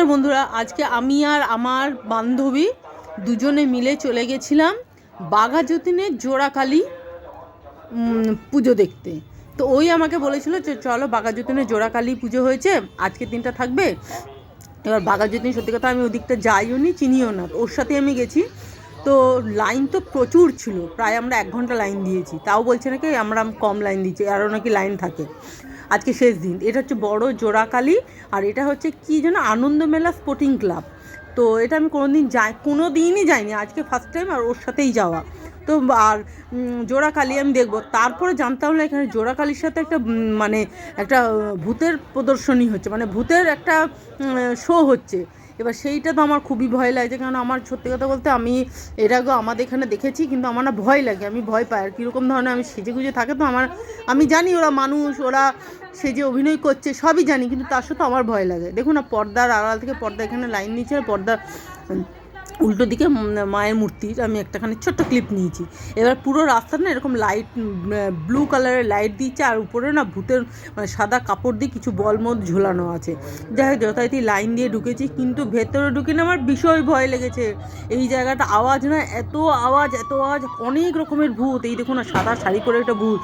নমস্কার বন্ধুরা, আজকে আমি আর আমার বান্ধবী দুজনে মিলে চলে গেছিলাম বাঘাযতীনের জোড়াকালী পুজো দেখতে। তো ওই আমাকে বলেছিল যে চলো বাঘাযতীনের জোড়াকালী পুজো হয়েছে, আজকের দিনটা থাকবে। এবার বাঘাযতীন সত্যি কথা আমি ওদিকটা যাইও নি, চিনিও না, ওর সাথে আমি গেছি। তো লাইন তো প্রচুর ছিল, প্রায় আমরা 1 ঘন্টা লাইন দিয়েছি। তাও বলছে নাকি আমরা কম লাইন দিচ্ছি, আরও নাকি লাইন থাকে। আজকে শেষ দিন। এটা হচ্ছে বড় জোড়াকালী, আর এটা হচ্ছে কি যেন আনন্দমেলা স্পোর্টিং ক্লাব। তো এটা আমি কোনো দিনই যাইনি, আজকে ফার্স্ট টাইম, আর ওর সাথেই যাওয়া। তো আর জোড়াকালী আমি দেখবো। তারপরে জানতাম না এখানে জোড়াকালীর সাথে একটা মানে একটা ভূতের প্রদর্শনী হচ্ছে, মানে ভূতের একটা শো হচ্ছে। এবার সেইটা তো আমার খুবই ভয় লাগছে, কারণ আমার সত্যি কথা বলতে আমি এর আগেও আমাদের এখানে দেখেছি, কিন্তু আমার না ভয় লাগে, আমি ভয় পাই। আর কীরকম ধরনের আমি সেজে গুজে থাকে তো আমি জানি ওরা মানুষ, ওরা সেজে অভিনয় করছে সবই জানি, কিন্তু তার সাথে আমার ভয় লাগে। দেখুন না, পর্দার আড়াল থেকে পর্দা এখানে লাইন নিচ্ছে, পর্দা উল্টো দিকে মায়ের মূর্তির আমি একটাখানি ছোট্ট ক্লিপ নিয়েছি। এবার পুরো রাস্তা না এরকম লাইট, ব্লু কালারের লাইট দিচ্ছে, আর উপরে না ভূতের মানে সাদা কাপড় দিয়ে কিছু বলমদ ঝোলানো আছে। যাই হোক, যথারীতি লাইন দিয়ে ঢুকেছি, কিন্তু ভেতরে ঢুকে না আমার ভীষণ ভয় লেগেছে। এই জায়গাটা আওয়াজ না, এত আওয়াজ, অনেক রকমের ভূত। এই দেখুন না, সাদা শাড়ি পরে একটা ভূত,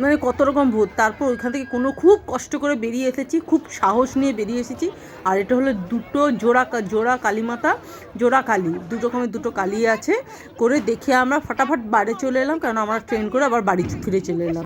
মানে কত রকম ভূত। তারপর ওইখান থেকে খুব কষ্ট করে বেরিয়ে এসেছি, খুব সাহস নিয়ে বেরিয়ে এসেছি। আর এটা হলো দুটো জোড়া কালীমাতা, জোড়া কালী, দুটো কালী আছে করে দেখে আমরা ফটাফট বাড়ি চলে এলাম, কারণ আমরা ট্রেন করে আবার বাড়ি ফিরে চলে এলাম।